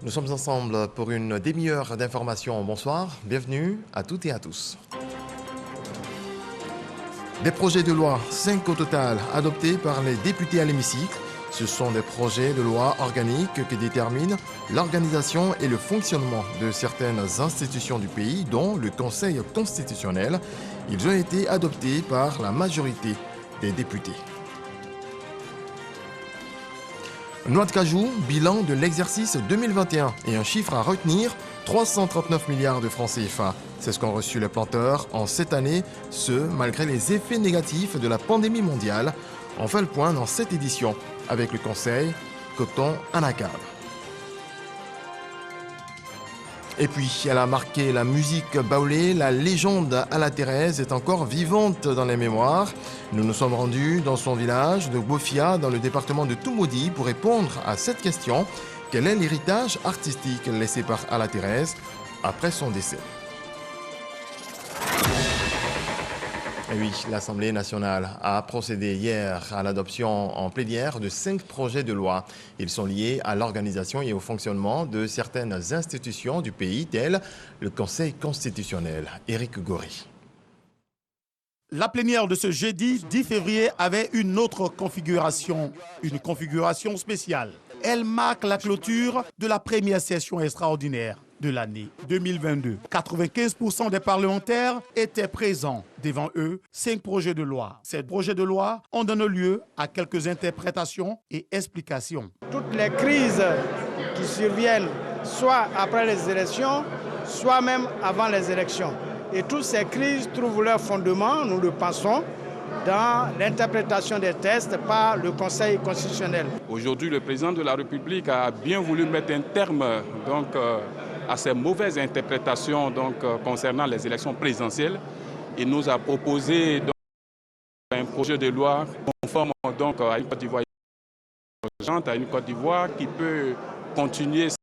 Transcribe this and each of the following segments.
Nous sommes ensemble pour une demi-heure d'information. Bonsoir, bienvenue à toutes et à tous. Des projets de loi, 5 au total, adoptés par les députés à l'hémicycle. Ce sont des projets de loi organiques qui déterminent l'organisation et le fonctionnement de certaines institutions du pays, dont le Conseil constitutionnel. Ils ont été adoptés par la majorité des députés. Noix de cajou, bilan de l'exercice 2021 et un chiffre à retenir, 339 milliards de francs CFA. C'est ce qu'ont reçu les planteurs en cette année, ce malgré les effets négatifs de la pandémie mondiale. On fait le point dans cette édition avec le conseil Coton Anacarde. Et puis, elle a marqué la musique baoulée, la légende Alla Thérèse est encore vivante dans les mémoires. Nous nous sommes rendus dans son village de Bofia, dans le département de Toumoudi, pour répondre à cette question. Quel est l'héritage artistique laissé par Alla Thérèse après son décès? Et oui, l'Assemblée nationale a procédé hier à l'adoption en plénière de 5 projets de loi. Ils sont liés à l'organisation et au fonctionnement de certaines institutions du pays, telles le Conseil constitutionnel. Éric Gory. La plénière de ce jeudi 10 février avait une autre configuration, une configuration spéciale. Elle marque la clôture de la première session extraordinaire de l'année 2022. 95% des parlementaires étaient présents. Devant eux, 5 projets de loi. Ces projets de loi ont donné lieu à quelques interprétations et explications. Toutes les crises qui surviennent, soit après les élections, soit même avant les élections. Et toutes ces crises trouvent leur fondement, nous le pensons, dans l'interprétation des textes par le Conseil constitutionnel. Aujourd'hui, le président de la République a bien voulu mettre un terme à ces mauvaises interprétations concernant les élections présidentielles. Il nous a proposé un projet de loi conforme à une Côte d'Ivoire urgente, à une Côte d'Ivoire qui peut continuer sa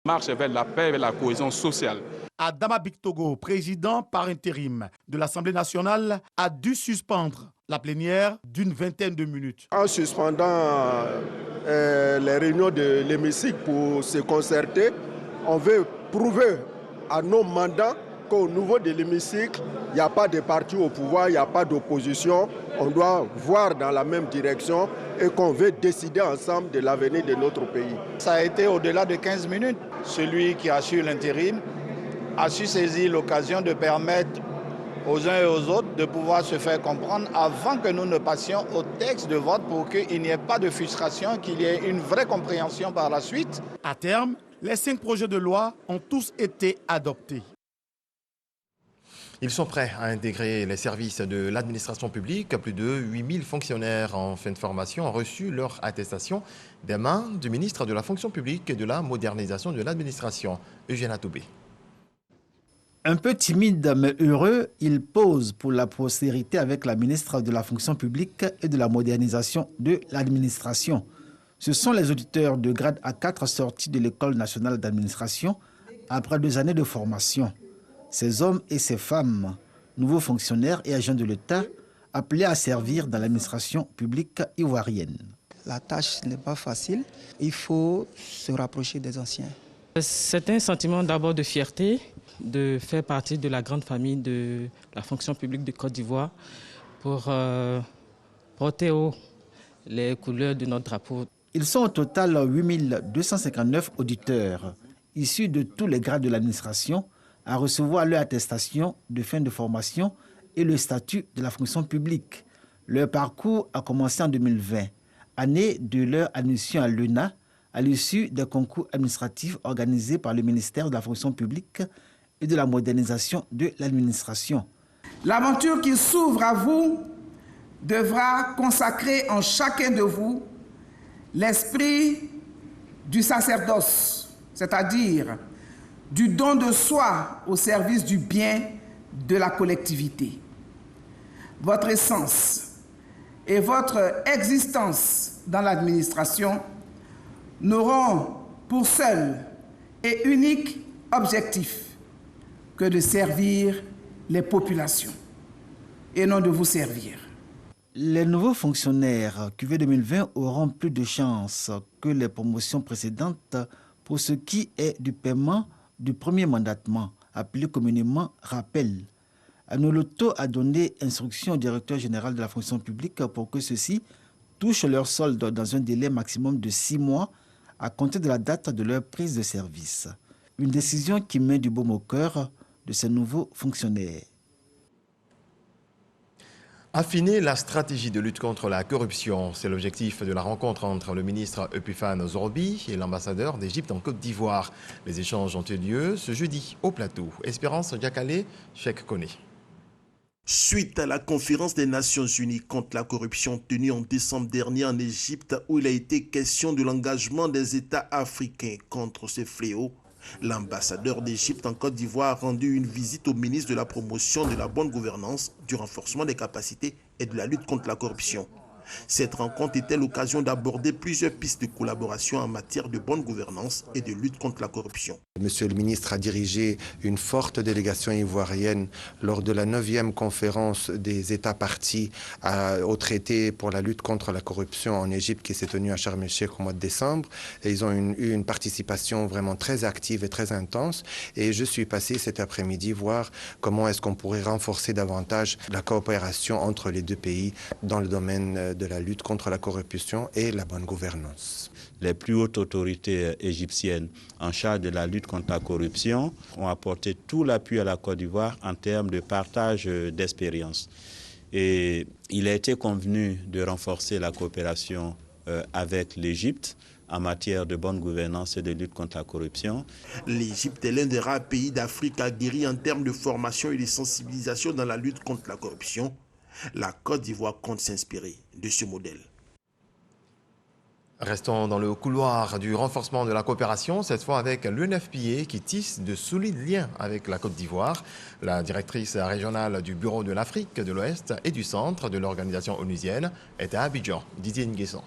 marche vers la paix et vers la cohésion sociale. Adama Bictogo, président par intérim de l'Assemblée nationale, a dû suspendre la plénière d'une vingtaine de minutes. En suspendant les réunions de l'hémicycle pour se concerter, on veut prouver à nos mandats qu'au niveau de l'hémicycle, il n'y a pas de parti au pouvoir, il n'y a pas d'opposition. On doit voir dans la même direction et qu'on veut décider ensemble de l'avenir de notre pays. Ça a été au-delà de 15 minutes. Celui qui assure l'intérim a su saisir l'occasion de permettre aux uns et aux autres de pouvoir se faire comprendre avant que nous ne passions au texte de vote pour qu'il n'y ait pas de frustration, qu'il y ait une vraie compréhension par la suite. À terme, les 5 projets de loi ont tous été adoptés. Ils sont prêts à intégrer les services de l'administration publique. Plus de 8000 fonctionnaires en fin de formation ont reçu leur attestation des mains du ministre de la fonction publique et de la modernisation de l'administration, Eugène Atoubé. Un peu timide mais heureux, il pose pour la postérité avec la ministre de la fonction publique et de la modernisation de l'administration. Ce sont les auditeurs de grade A4 sortis de l'École nationale d'administration après 2 années de formation. Ces hommes et ces femmes, nouveaux fonctionnaires et agents de l'État, appelés à servir dans l'administration publique ivoirienne. La tâche n'est pas facile, il faut se rapprocher des anciens. C'est un sentiment d'abord de fierté, de faire partie de la grande famille de la fonction publique de Côte d'Ivoire pour porter haut les couleurs de notre drapeau. Ils sont au total 8259 auditeurs, issus de tous les grades de l'administration, à recevoir leur attestation de fin de formation et le statut de la fonction publique. Leur parcours a commencé en 2020, année de leur admission à l'ENA, à l'issue des concours administratifs organisés par le ministère de la fonction publique et de la modernisation de l'administration. L'aventure qui s'ouvre à vous devra consacrer en chacun de vous l'esprit du sacerdoce, c'est-à-dire du don de soi au service du bien de la collectivité. Votre essence et votre existence dans l'administration n'auront pour seul et unique objectif que de servir les populations et non de vous servir. Les nouveaux fonctionnaires QV 2020 auront plus de chances que les promotions précédentes pour ce qui est du paiement du premier mandatement, appelé communément rappel. Anoloto a donné instruction au directeur général de la fonction publique pour que ceux-ci touchent leur solde dans un délai maximum de 6 mois à compter de la date de leur prise de service. Une décision qui met du baume au cœur de ces nouveaux fonctionnaires. Affiner la stratégie de lutte contre la corruption, c'est l'objectif de la rencontre entre le ministre Epifane Zorobi et l'ambassadeur d'Égypte en Côte d'Ivoire. Les échanges ont eu lieu ce jeudi au plateau. Espérance Diakale, Cheikh Koné. Suite à la conférence des Nations Unies contre la corruption tenue en décembre dernier en Égypte, où il a été question de l'engagement des États africains contre ce fléau, l'ambassadeur d'Égypte en Côte d'Ivoire a rendu une visite au ministre de la promotion de la bonne gouvernance, du renforcement des capacités et de la lutte contre la corruption. Cette rencontre était l'occasion d'aborder plusieurs pistes de collaboration en matière de bonne gouvernance et de lutte contre la corruption. Monsieur le ministre a dirigé une forte délégation ivoirienne lors de la 9e conférence des États partis au traité pour la lutte contre la corruption en Égypte qui s'est tenue à Sharm el-Sheikh au mois de décembre. Et ils ont eu une participation vraiment très active et très intense. Et je suis passé cet après-midi voir comment est-ce qu'on pourrait renforcer davantage la coopération entre les deux pays dans le domaine de la lutte contre la corruption et la bonne gouvernance. Les plus hautes autorités égyptiennes en charge de la lutte contre la corruption ont apporté tout l'appui à la Côte d'Ivoire en termes de partage d'expérience. Et il a été convenu de renforcer la coopération avec l'Égypte en matière de bonne gouvernance et de lutte contre la corruption. L'Égypte est l'un des rares pays d'Afrique aguerris en termes de formation et de sensibilisation dans la lutte contre la corruption. La Côte d'Ivoire compte s'inspirer de ce modèle. Restons dans le couloir du renforcement de la coopération, cette fois avec l'UNFPA qui tisse de solides liens avec la Côte d'Ivoire. La directrice régionale du Bureau de l'Afrique de l'Ouest et du Centre de l'organisation onusienne est à Abidjan. Didier Nguesson.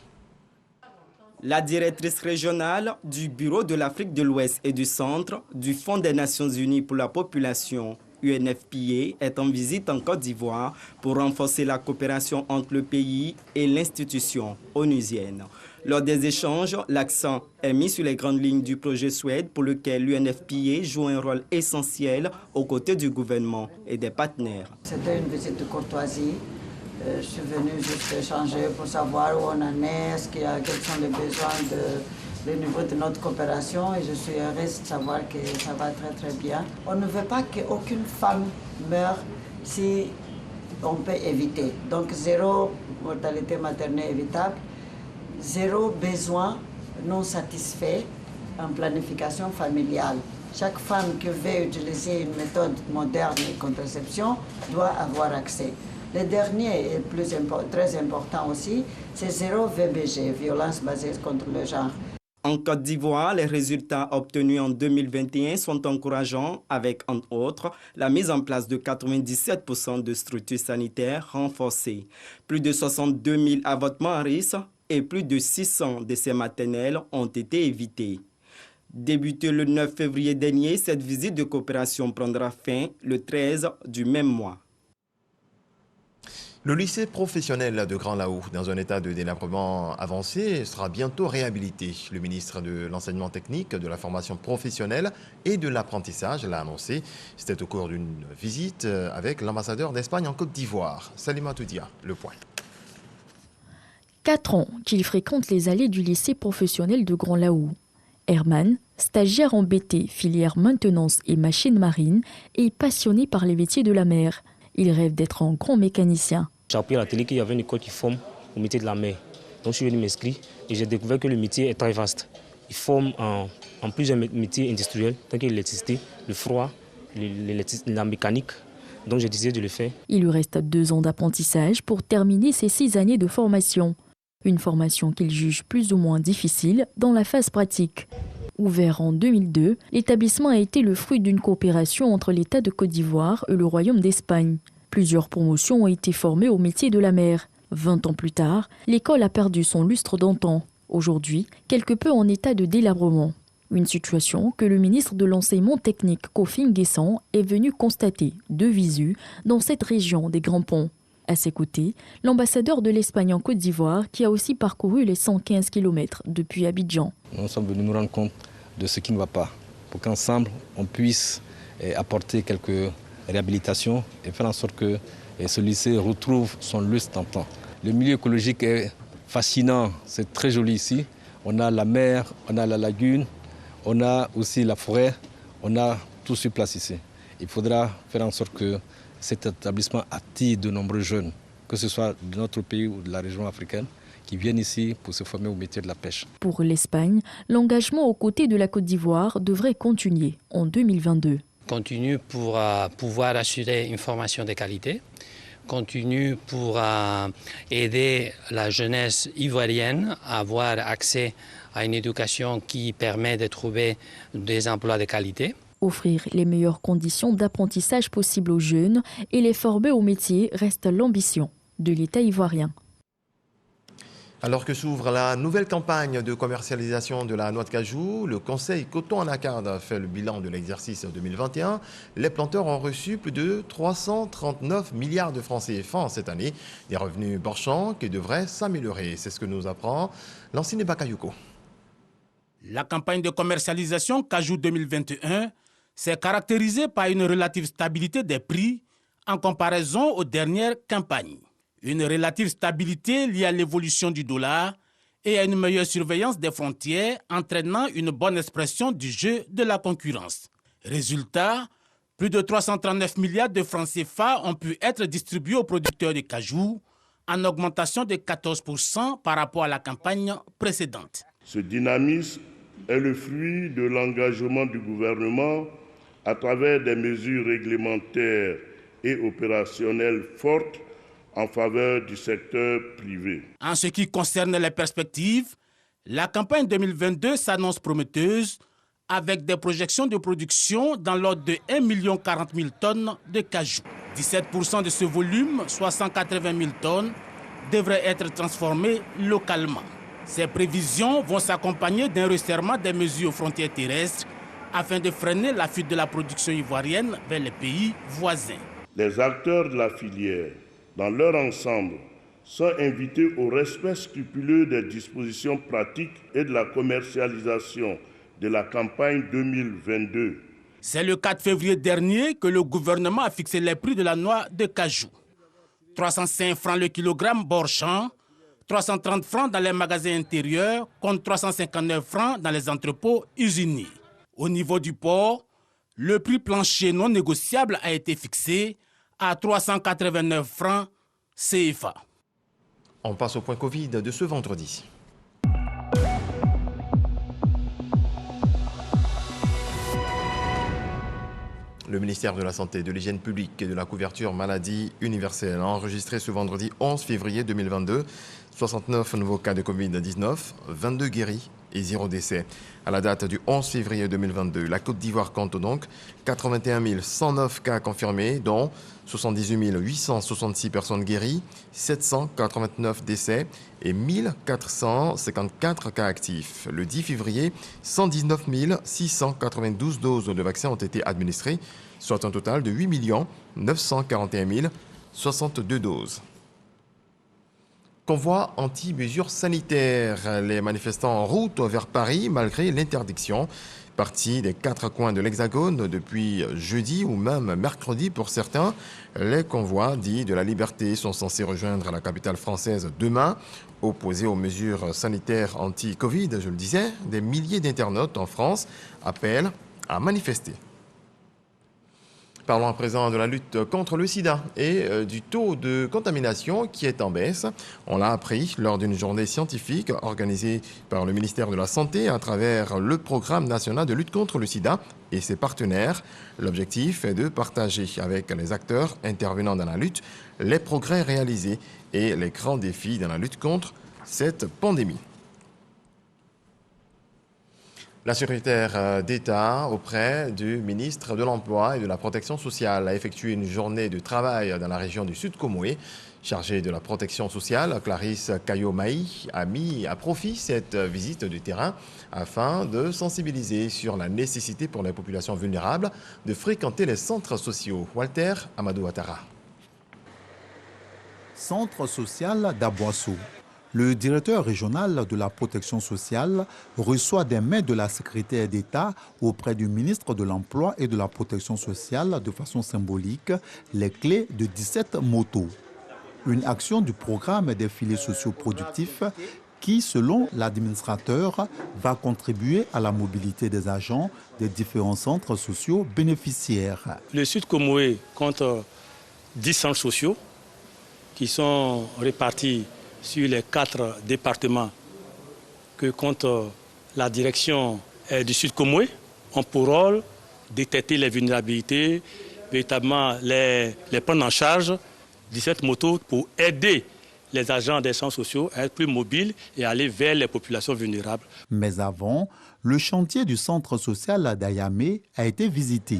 La directrice régionale du Bureau de l'Afrique de l'Ouest et du Centre du Fonds des Nations Unies pour la population, UNFPA, est en visite en Côte d'Ivoire pour renforcer la coopération entre le pays et l'institution onusienne. Lors des échanges, l'accent est mis sur les grandes lignes du projet Suède pour lequel l'UNFPA joue un rôle essentiel aux côtés du gouvernement et des partenaires. C'était une visite de courtoisie. Je suis venu juste échanger pour savoir où on en est, quels sont les besoins le niveau de notre coopération et je suis heureuse de savoir que ça va très très bien. On ne veut pas qu'aucune femme meure si on peut éviter. Donc 0 mortalité maternelle évitable, 0 besoin non satisfait en planification familiale. Chaque femme qui veut utiliser une méthode moderne de contraception doit avoir accès. Le dernier et très important aussi, c'est 0 VBG, violence basée contre le genre. En Côte d'Ivoire, les résultats obtenus en 2021 sont encourageants avec, entre autres, la mise en place de 97% de structures sanitaires renforcées, plus de 62 000 avortements à risque et plus de 600 décès maternels ont été évités. Débutée le 9 février dernier, cette visite de coopération prendra fin le 13 du même mois. Le lycée professionnel de Grand Laou, dans un état de délabrement avancé, sera bientôt réhabilité. Le ministre de l'Enseignement technique, de la formation professionnelle et de l'apprentissage l'a annoncé. C'était au cours d'une visite avec l'ambassadeur d'Espagne en Côte d'Ivoire. Salima Toudia, le point. 4 ans qu'il fréquente les allées du lycée professionnel de Grand Laou. Herman, stagiaire en BT, filière maintenance et machines marines, est passionné par les métiers de la mer. Il rêve d'être un grand mécanicien. J'ai appris à la télé qu'il y avait une école qui forme au métier de la mer. Donc je suis venu m'inscrire et j'ai découvert que le métier est très vaste. Il forme en plusieurs métiers industriels, tels que l'électricité, le froid, la mécanique. Donc j'ai décidé de le faire. Il lui reste 2 ans d'apprentissage pour terminer ses 6 années de formation. Une formation qu'il juge plus ou moins difficile dans la phase pratique. Ouvert en 2002, l'établissement a été le fruit d'une coopération entre l'État de Côte d'Ivoire et le Royaume d'Espagne. Plusieurs promotions ont été formées au métier de la mer. 20 ans plus tard, l'école a perdu son lustre d'antan. Aujourd'hui, quelque peu en état de délabrement. Une situation que le ministre de l'Enseignement technique Kofi Nguesson est venu constater de visu dans cette région des Grands Ponts. À ses côtés, l'ambassadeur de l'Espagne en Côte d'Ivoire qui a aussi parcouru les 115 km depuis Abidjan. Nous sommes venus nous rendre compte de ce qui ne va pas, pour qu'ensemble on puisse apporter quelques réhabilitations et faire en sorte que ce lycée retrouve son lustre d'antan. Le milieu écologique est fascinant, c'est très joli ici. On a la mer, on a la lagune, on a aussi la forêt, on a tout sur place ici. Il faudra faire en sorte que cet établissement attire de nombreux jeunes, que ce soit de notre pays ou de la région africaine, qui viennent ici pour se former au métier de la pêche. Pour l'Espagne, l'engagement aux côtés de la Côte d'Ivoire devrait continuer en 2022. Continue pour pouvoir assurer une formation de qualité, continue pour aider la jeunesse ivoirienne à avoir accès à une éducation qui permet de trouver des emplois de qualité. Offrir les meilleures conditions d'apprentissage possibles aux jeunes et les former au métier reste l'ambition de l'État ivoirien. Alors que s'ouvre la nouvelle campagne de commercialisation de la noix de cajou, le Conseil Coton Anacarde a fait le bilan de l'exercice 2021. Les planteurs ont reçu plus de 339 milliards de francs CFA cette année, des revenus borchants qui devraient s'améliorer. C'est ce que nous apprend Lancine Bakayoko. La campagne de commercialisation cajou 2021 s'est caractérisée par une relative stabilité des prix en comparaison aux dernières campagnes. Une relative stabilité liée à l'évolution du dollar et à une meilleure surveillance des frontières entraînant une bonne expression du jeu de la concurrence. Résultat, plus de 339 milliards de francs CFA ont pu être distribués aux producteurs de cajou, en augmentation de 14% par rapport à la campagne précédente. Ce dynamisme est le fruit de l'engagement du gouvernement à travers des mesures réglementaires et opérationnelles fortes en faveur du secteur privé. En ce qui concerne les perspectives, la campagne 2022 s'annonce prometteuse avec des projections de production dans l'ordre de 1 040 000 tonnes de cajou. 17% de ce volume, soit 180 000 tonnes, devraient être transformées localement. Ces prévisions vont s'accompagner d'un resserrement des mesures aux frontières terrestres afin de freiner la fuite de la production ivoirienne vers les pays voisins. Les acteurs de la filière, dans leur ensemble, sont invités au respect scrupuleux des dispositions pratiques et de la commercialisation de la campagne 2022. C'est le 4 février dernier que le gouvernement a fixé les prix de la noix de cajou. 305 francs le kilogramme bord-champ, 330 francs dans les magasins intérieurs contre 359 francs dans les entrepôts usinés. Au niveau du port, le prix plancher non négociable a été fixé à 389 francs CFA. On passe au point Covid de ce vendredi. Le ministère de la Santé, de l'Hygiène publique et de la couverture maladie universelle a enregistré ce vendredi 11 février 2022 69 nouveaux cas de Covid-19, 22 guéris et 0 décès. À la date du 11 février 2022, la Côte d'Ivoire compte donc 81 109 cas confirmés, dont 78 866 personnes guéries, 789 décès et 1454 cas actifs. Le 10 février, 119 692 doses de vaccins ont été administrées, soit un total de 8 941 062 doses. Convoi anti-mesures sanitaires. Les manifestants en route vers Paris malgré l'interdiction. Partis des 4 coins de l'Hexagone depuis jeudi ou même mercredi pour certains. Les convois dits de la liberté sont censés rejoindre la capitale française demain. Opposés aux mesures sanitaires anti-Covid, je le disais, des milliers d'internautes en France appellent à manifester. Parlons à présent de la lutte contre le sida et du taux de contamination qui est en baisse. On l'a appris lors d'une journée scientifique organisée par le ministère de la Santé à travers le Programme national de lutte contre le sida et ses partenaires. L'objectif est de partager avec les acteurs intervenant dans la lutte les progrès réalisés et les grands défis dans la lutte contre cette pandémie. La secrétaire d'État auprès du ministre de l'Emploi et de la Protection sociale a effectué une journée de travail dans la région du Sud-Comoé. Chargée de la protection sociale, Clarisse Kayo-Maï a mis à profit cette visite du terrain afin de sensibiliser sur la nécessité pour les populations vulnérables de fréquenter les centres sociaux. Walter Amadou Ouattara. Centre social d'Aboissou. Le directeur régional de la protection sociale reçoit des mains de la secrétaire d'État auprès du ministre de l'Emploi et de la protection sociale de façon symbolique les clés de 17 motos. Une action du programme des filets sociaux productifs qui, selon l'administrateur, va contribuer à la mobilité des agents des différents centres sociaux bénéficiaires. Le Sud Comoé compte 10 centres sociaux qui sont répartis sur les 4 départements que compte la direction du Sud Comoé, ont pour rôle de détecter les vulnérabilités, véritablement les prendre en charge, 17 motos pour aider les agents des centres sociaux à être plus mobiles et aller vers les populations vulnérables. Mais avant, le chantier du centre social d'Ayamé a été visité.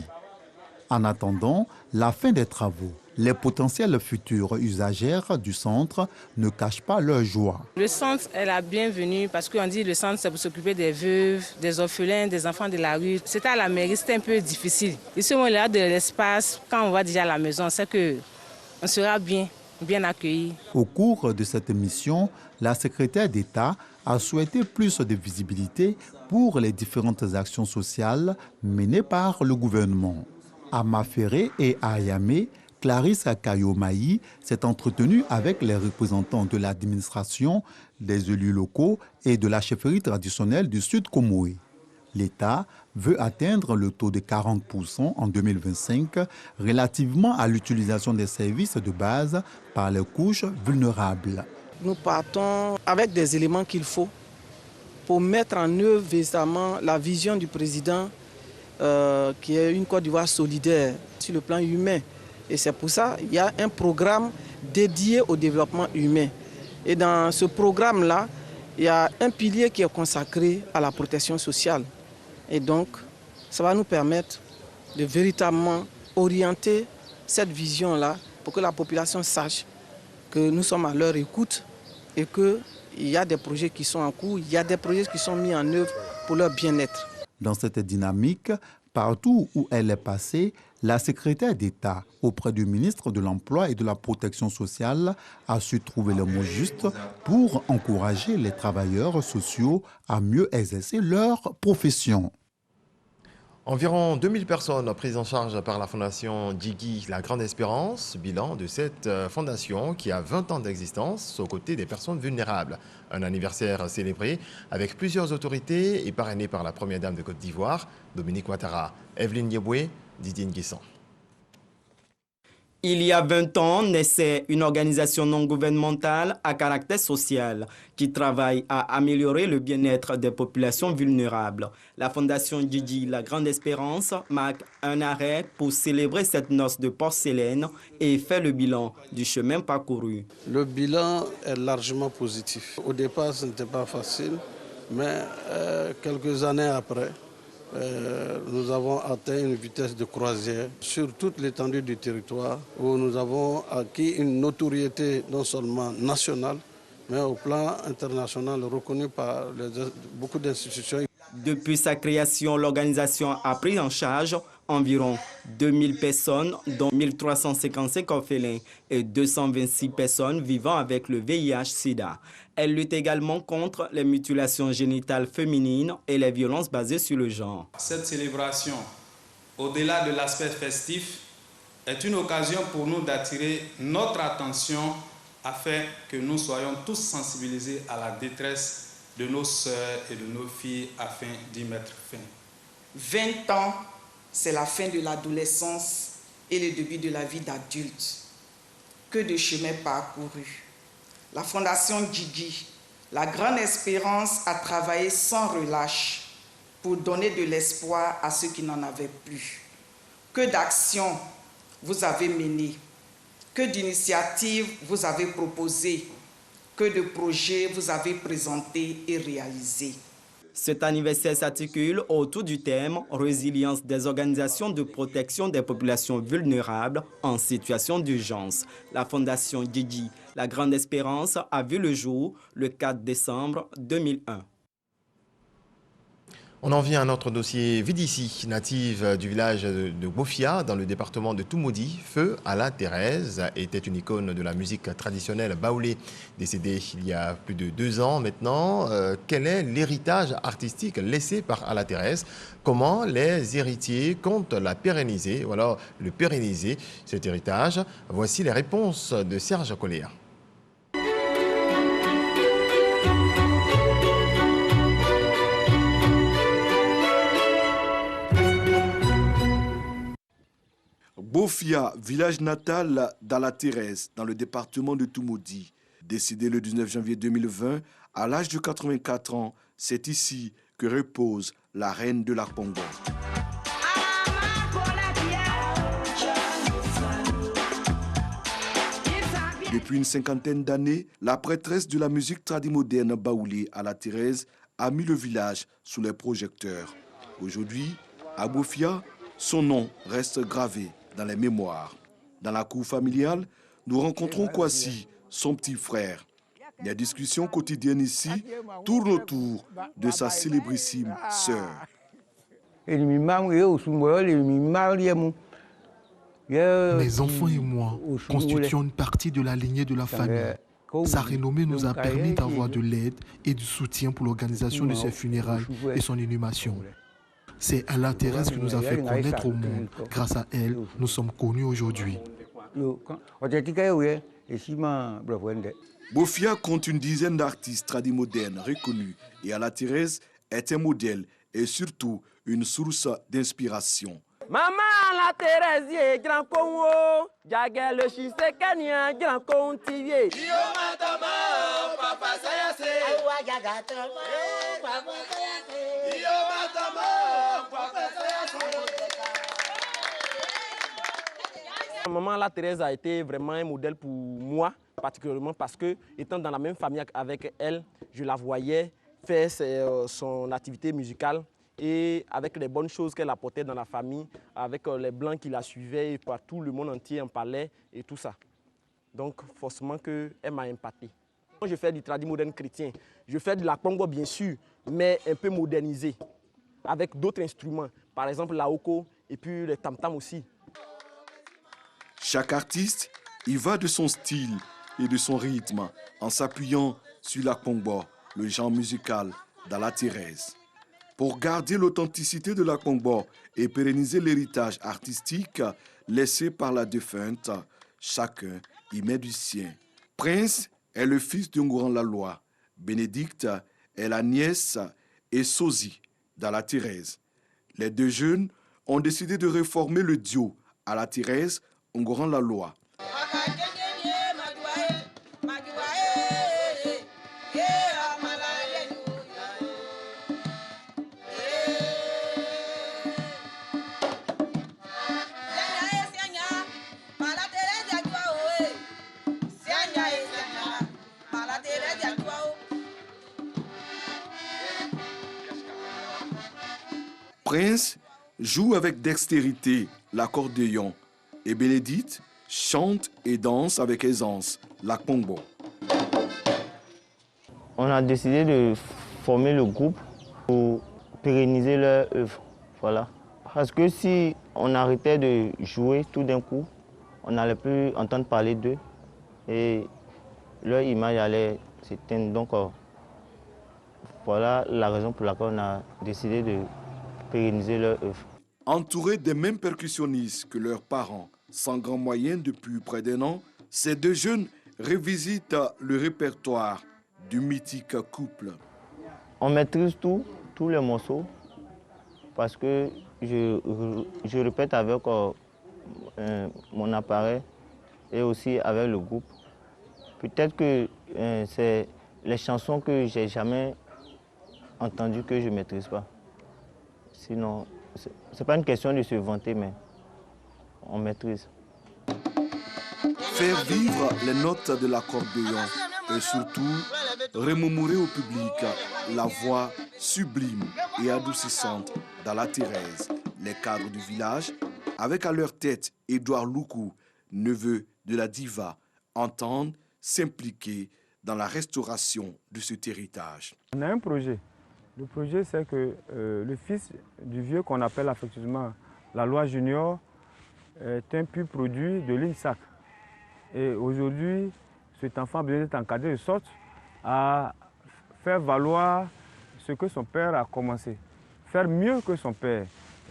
En attendant la fin des travaux, les potentiels futurs usagères du centre ne cachent pas leur joie. Le centre est la bienvenue parce qu'on dit que le centre c'est pour s'occuper des veuves, des orphelins, des enfants de la rue. C'était à la mairie, c'était un peu difficile. Ici, on a de l'espace. Quand on va déjà à la maison, c'est qu'on sera bien accueillis. Au cours de cette mission, la secrétaire d'État a souhaité plus de visibilité pour les différentes actions sociales menées par le gouvernement. À Maféré et à Ayamé, Clarisse Kayomaï s'est entretenue avec les représentants de l'administration, des élus locaux et de la chefferie traditionnelle du Sud Comoé. L'État veut atteindre le taux de 40% en 2025 relativement à l'utilisation des services de base par les couches vulnérables. Nous partons avec des éléments qu'il faut pour mettre en œuvre véritablement la vision du président qui est une Côte d'Ivoire solidaire sur le plan humain. Et c'est pour ça qu'il y a un programme dédié au développement humain. Et dans ce programme-là, il y a un pilier qui est consacré à la protection sociale. Et donc, ça va nous permettre de véritablement orienter cette vision-là pour que la population sache que nous sommes à leur écoute et qu'il y a des projets qui sont en cours, il y a des projets qui sont mis en œuvre pour leur bien-être. Dans cette dynamique, partout où elle est passée, la secrétaire d'État auprès du ministre de l'Emploi et de la Protection sociale a su trouver le mot juste pour encourager les travailleurs sociaux à mieux exercer leur profession. Environ 2000 personnes prises en charge par la fondation Djigui La Grande Espérance, bilan de cette fondation qui a 20 ans d'existence aux côtés des personnes vulnérables. Un anniversaire célébré avec plusieurs autorités et parrainé par la première dame de Côte d'Ivoire, Dominique Ouattara, Evelyne Yeboué, Didier Nguessan. Il y a 20 ans, naissait une organisation non gouvernementale à caractère social qui travaille à améliorer le bien-être des populations vulnérables. La Fondation Djigui La Grande Espérance marque un arrêt pour célébrer cette noce de porcelaine et fait le bilan du chemin parcouru. Le bilan est largement positif. Au départ, ce n'était pas facile, mais quelques années après, nous avons atteint une vitesse de croisière sur toute l'étendue du territoire où nous avons acquis une notoriété non seulement nationale, mais au plan international reconnu par beaucoup d'institutions. Depuis sa création, l'organisation a pris en charge environ 2000 personnes, dont 1355 orphelins et 226 personnes vivant avec le VIH-Sida. Elle lutte également contre les mutilations génitales féminines et les violences basées sur le genre. Cette célébration, au-delà de l'aspect festif, est une occasion pour nous d'attirer notre attention afin que nous soyons tous sensibilisés à la détresse de nos sœurs et de nos filles afin d'y mettre fin. 20 ans, c'est la fin de l'adolescence et le début de la vie d'adulte. Que de chemin parcouru. La Fondation Djigui, La Grande Espérance, a travaillé sans relâche pour donner de l'espoir à ceux qui n'en avaient plus. Que d'actions vous avez menées, que d'initiatives vous avez proposées, que de projets vous avez présentés et réalisés. Cet anniversaire s'articule autour du thème « Résilience des organisations de protection des populations vulnérables en situation d'urgence ». La Fondation Djigui La Grande Espérance a vu le jour le 4 décembre 2001. On en vient à notre dossier Vidici, native du village de Bofia, dans le département de Toumoudi. Feu Ala Thérèse était une icône de la musique traditionnelle baoulé, décédée il y a plus de 2 ans maintenant. Quel est l'héritage artistique laissé par Ala Thérèse? Comment les héritiers comptent la pérenniser, ou alors le pérenniser, cet héritage? Voici les réponses de Serge Coléa. Bofia, village natal d'Ala Thérèse, dans le département de Toumoudi. Décédé le 19 janvier 2020, à l'âge de 84 ans, c'est ici que repose la reine de la Congo. Depuis une cinquantaine d'années, la prêtresse de la musique tradimoderne baoulé Ala Thérèse a mis le village sous les projecteurs. Aujourd'hui, à Bofia, son nom reste gravé dans les mémoires. Dans la cour familiale, nous rencontrons Kwasi, son petit frère. Les discussions quotidiennes ici tournent autour de sa célébrissime sœur. Mes enfants et moi constituons une partie de la lignée de la famille. Sa renommée nous a permis d'avoir de l'aide et du soutien pour l'organisation de ses funérailles et son inhumation. C'est Ala Thérèse qui nous a fait connaître au monde. Grâce à elle, nous sommes connus aujourd'hui. Bofia compte une dizaine d'artistes tradimodernes reconnus et Ala Thérèse est un modèle et surtout une source d'inspiration. Maman Ala Thérèse, grand Congo, Jagel le Chisekania, grand Contivier. Maman Ala Thérèse a été vraiment un modèle pour moi, particulièrement parce que, étant dans la même famille avec elle, je la voyais faire son activité musicale et avec les bonnes choses qu'elle apportait dans la famille, avec les blancs qui la suivaient et partout le monde entier en parlait et tout ça. Donc forcément qu'elle m'a impacté. Je fais du tradi moderne chrétien, je fais de la Congo bien sûr, mais un peu modernisé, avec d'autres instruments, par exemple la oko et puis le tam-tam aussi. Chaque artiste y va de son style et de son rythme en s'appuyant sur la Congo, le genre musical d'Ala Thérèse. Pour garder l'authenticité de la Congo et pérenniser l'héritage artistique laissé par la défunte, chacun y met du sien. Prince est le fils de Ngoran Laloy. Bénédicte est la nièce et sosie d'Ala Thérèse. Les deux jeunes ont décidé de réformer le duo Ala Thérèse Ngoran Laloy. Prince joue avec dextérité l'accordéon et Bénédicte chante et danse avec aisance la Congo. On a décidé de former le groupe pour pérenniser leur œuvre. Voilà. Parce que si on arrêtait de jouer tout d'un coup, on n'allait plus entendre parler d'eux et leur image allait s'éteindre. Donc voilà la raison pour laquelle on a décidé de pérenniser leur œuvre. Entourés des mêmes percussionnistes que leurs parents, sans grand moyen depuis près d'1 an, ces deux jeunes revisitent le répertoire du mythique couple. On maîtrise tous les morceaux, parce que je répète avec mon appareil et aussi avec le groupe. Peut-être que c'est les chansons que j'ai jamais entendues que je ne maîtrise pas. Sinon, ce n'est pas une question de se vanter, mais on maîtrise. Faire vivre les notes de l'accordéon et surtout remémorer au public la voix sublime et adoucissante d'Ala Thérèse. Les cadres du village, avec à leur tête Édouard Loukou, neveu de la diva, entendent s'impliquer dans la restauration de cet héritage. On a un projet Le projet, c'est que le fils du vieux qu'on appelle affectueusement la loi junior est un pur produit de l'INSAC. Et aujourd'hui, cet enfant a besoin d'être encadré de sorte à faire valoir ce que son père a commencé, faire mieux que son père.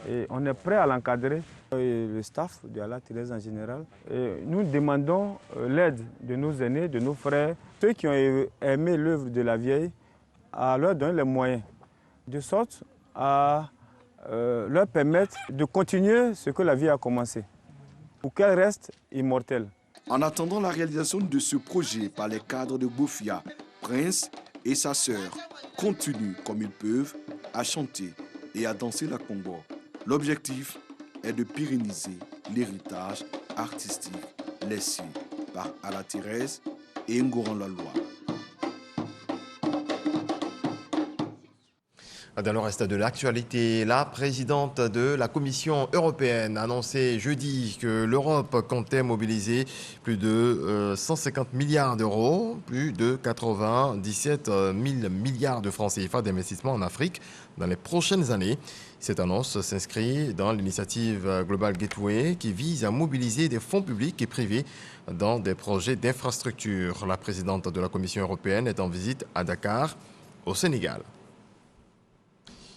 Et on est prêt à l'encadrer. Le staff de la Thérèse en général, et nous demandons l'aide de nos aînés, de nos frères, ceux qui ont aimé l'œuvre de la vieille, à leur donner les moyens, de sorte à leur permettre de continuer ce que la vie a commencé, pour qu'elle reste immortelle. En attendant la réalisation de ce projet par les cadres de Bofia, Prince et sa sœur continuent comme ils peuvent à chanter et à danser la Kongbo. L'objectif est de pérenniser l'héritage artistique laissé par Ala Thérèse et Ngoran Laloua. Dans le reste de l'actualité, la présidente de la Commission européenne a annoncé jeudi que l'Europe comptait mobiliser plus de 150 milliards d'euros, plus de 97 000 milliards de francs CFA d'investissement en Afrique dans les prochaines années. Cette annonce s'inscrit dans l'initiative Global Gateway qui vise à mobiliser des fonds publics et privés dans des projets d'infrastructure. La présidente de la Commission européenne est en visite à Dakar, au Sénégal.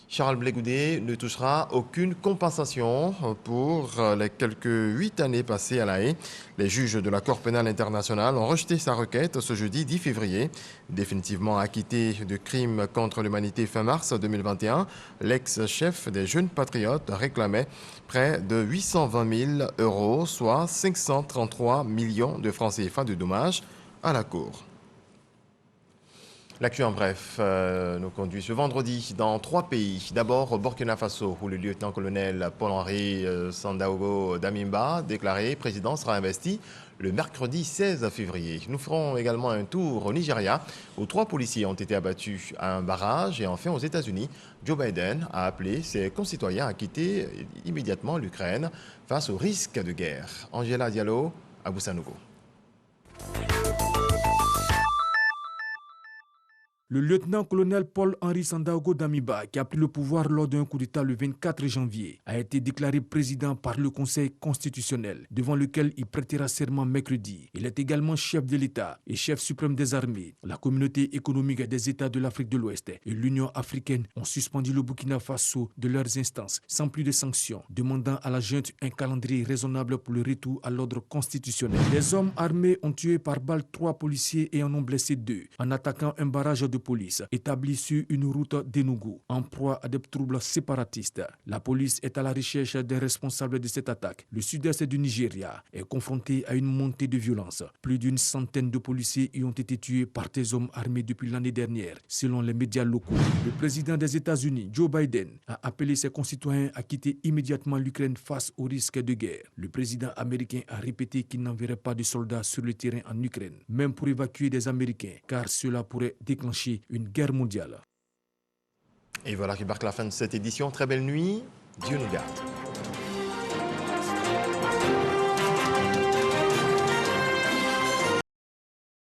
Charles Blé Goudet ne touchera aucune compensation pour les quelques 8 années passées à La Haye. Les juges de la Cour pénale internationale ont rejeté sa requête ce jeudi 10 février. Définitivement acquitté de crimes contre l'humanité fin mars 2021, l'ex-chef des Jeunes Patriotes réclamait près de 820 000 euros, soit 533 millions de francs CFA de dommages à la Cour. L'actu en bref nous conduit ce vendredi dans 3 pays. D'abord au Burkina Faso, où le lieutenant-colonel Paul-Henri Sandaogo Damimba, déclaré président, sera investi le mercredi 16 février. Nous ferons également un tour au Nigeria, où 3 policiers ont été abattus à un barrage. Et enfin aux États-Unis, Joe Biden a appelé ses concitoyens à quitter immédiatement l'Ukraine face au risque de guerre. Angela Diallo, à Boussanogo. Le lieutenant-colonel Paul-Henri Sandaogo Damiba, qui a pris le pouvoir lors d'un coup d'État le 24 janvier, a été déclaré président par le Conseil constitutionnel, devant lequel il prêtera serment mercredi. Il est également chef de l'État et chef suprême des armées. La communauté économique des États de l'Afrique de l'Ouest et l'Union africaine ont suspendu le Burkina Faso de leurs instances, sans plus de sanctions, demandant à la junte un calendrier raisonnable pour le retour à l'ordre constitutionnel. Les hommes armés ont tué par balle 3 policiers et en ont blessé 2, en attaquant un barrage de police établi sur une route d'Enugu, en proie à des troubles séparatistes. La police est à la recherche des responsables de cette attaque. Le sud-est du Nigeria est confronté à une montée de violence. Plus d'une centaine de policiers y ont été tués par des hommes armés depuis l'année dernière, selon les médias locaux. Le président des États-Unis, Joe Biden, a appelé ses concitoyens à quitter immédiatement l'Ukraine face au risque de guerre. Le président américain a répété qu'il n'enverrait pas de soldats sur le terrain en Ukraine, même pour évacuer des Américains, car cela pourrait déclencher une guerre mondiale. Et voilà qui marque la fin de cette édition. Très belle nuit. Dieu nous garde.